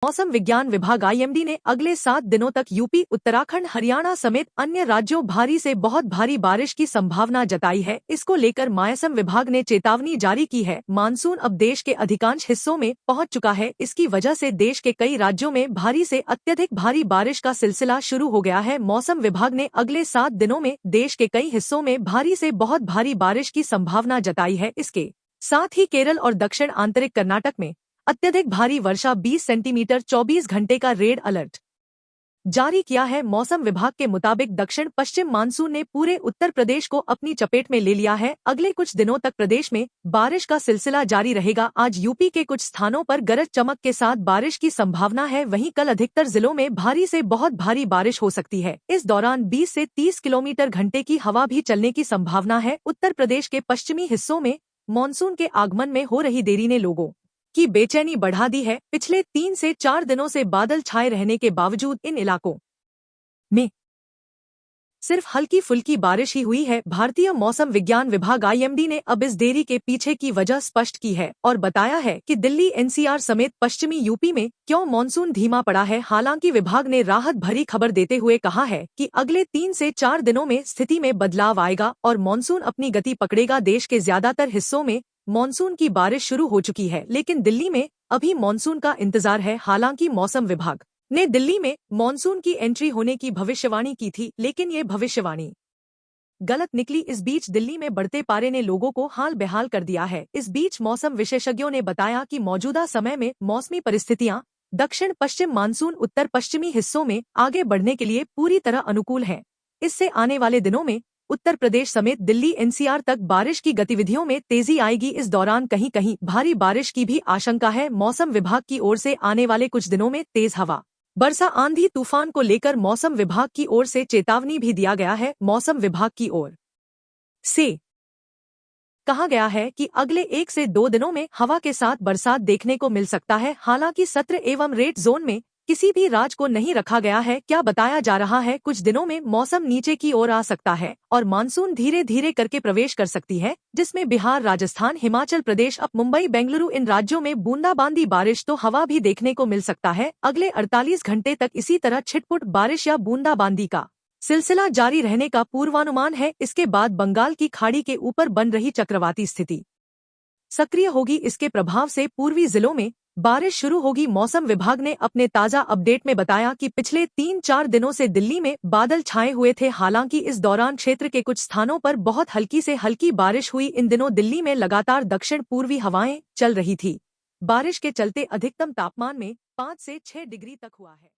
मौसम विज्ञान विभाग आईएमडी ने अगले 7 दिनों तक यूपी, उत्तराखंड, हरियाणा समेत अन्य राज्यों भारी से बहुत भारी बारिश की संभावना जताई है। इसको लेकर मौसम विभाग ने चेतावनी जारी की है। मानसून अब देश के अधिकांश हिस्सों में पहुंच चुका है। इसकी वजह से देश के कई राज्यों में भारी से अत्यधिक भारी बारिश का सिलसिला शुरू हो गया है। मौसम विभाग ने अगले 7 दिनों में देश के कई हिस्सों में भारी से बहुत भारी बारिश की संभावना जताई है। इसके साथ ही केरल और दक्षिण आंतरिक कर्नाटक में अत्यधिक भारी वर्षा 20 सेंटीमीटर 24 घंटे का रेड अलर्ट जारी किया है। मौसम विभाग के मुताबिक दक्षिण पश्चिम मानसून ने पूरे उत्तर प्रदेश को अपनी चपेट में ले लिया है। अगले कुछ दिनों तक प्रदेश में बारिश का सिलसिला जारी रहेगा। आज यूपी के कुछ स्थानों पर गरज चमक के साथ बारिश की संभावना है। वहीं कल अधिकतर जिलों में भारी से बहुत भारी बारिश हो सकती है। इस दौरान 20 से 30 किलोमीटर घंटे की हवा भी चलने की संभावना है। उत्तर प्रदेश के पश्चिमी हिस्सों में मानसून के आगमन में हो रही देरी ने लोगों की बेचैनी बढ़ा दी है। पिछले 3 से 4 दिनों से बादल छाए रहने के बावजूद इन इलाकों में सिर्फ हल्की फुल्की बारिश ही हुई है। भारतीय मौसम विज्ञान विभाग आईएमडी ने अब इस देरी के पीछे की वजह स्पष्ट की है और बताया है कि दिल्ली, एनसीआर समेत पश्चिमी यूपी में क्यों मानसून धीमा पड़ा है। हालांकि विभाग ने राहत भरी खबर देते हुए कहा है कि अगले 3 से 4 दिनों में स्थिति में बदलाव आएगा और मानसून अपनी गति पकड़ेगा। देश के ज्यादातर हिस्सों में मानसून की बारिश शुरू हो चुकी है, लेकिन दिल्ली में अभी मानसून का इंतजार है। हालांकि मौसम विभाग ने दिल्ली में मानसून की एंट्री होने की भविष्यवाणी की थी, लेकिन ये भविष्यवाणी गलत निकली। इस बीच दिल्ली में बढ़ते पारे ने लोगों को हाल बेहाल कर दिया है। इस बीच मौसम विशेषज्ञों ने बताया कि मौजूदा समय में मौसमी परिस्थितियां दक्षिण पश्चिम मानसून उत्तर पश्चिमी हिस्सों में आगे बढ़ने के लिए पूरी तरह अनुकूल है। इससे आने वाले दिनों में उत्तर प्रदेश समेत दिल्ली, एनसीआर तक बारिश की गतिविधियों में तेजी आएगी। इस दौरान कहीं कहीं भारी बारिश की भी आशंका है। मौसम विभाग की ओर से आने वाले कुछ दिनों में तेज हवा, वर्षा, आंधी तूफान को लेकर मौसम विभाग की ओर से चेतावनी भी दिया गया है। मौसम विभाग की ओर से कहा गया है कि अगले 1 से 2 दिनों में हवा के साथ बरसात देखने को मिल सकता है। हालांकि सत्र एवं रेड जोन में किसी भी राज्य को नहीं रखा गया है। क्या बताया जा रहा है, कुछ दिनों में मौसम नीचे की ओर आ सकता है और मानसून धीरे धीरे करके प्रवेश कर सकती है, जिसमें बिहार, राजस्थान, हिमाचल प्रदेश, अब मुंबई, बेंगलुरु इन राज्यों में बूंदाबांदी बारिश तो हवा भी देखने को मिल सकता है। अगले 48 घंटे तक इसी तरह छिटपुट बारिश या बूंदाबांदी का सिलसिला जारी रहने का पूर्वानुमान है। इसके बाद बंगाल की खाड़ी के ऊपर बन रही चक्रवाती स्थिति सक्रिय होगी। इसके प्रभाव से पूर्वी जिलों में बारिश शुरू होगी। मौसम विभाग ने अपने ताजा अपडेट में बताया कि पिछले 3-4 दिनों से दिल्ली में बादल छाए हुए थे। हालांकि इस दौरान क्षेत्र के कुछ स्थानों पर बहुत हल्की से हल्की बारिश हुई। इन दिनों दिल्ली में लगातार दक्षिण पूर्वी हवाएं चल रही थी। बारिश के चलते अधिकतम तापमान में 5 से 6 डिग्री तक हुआ है।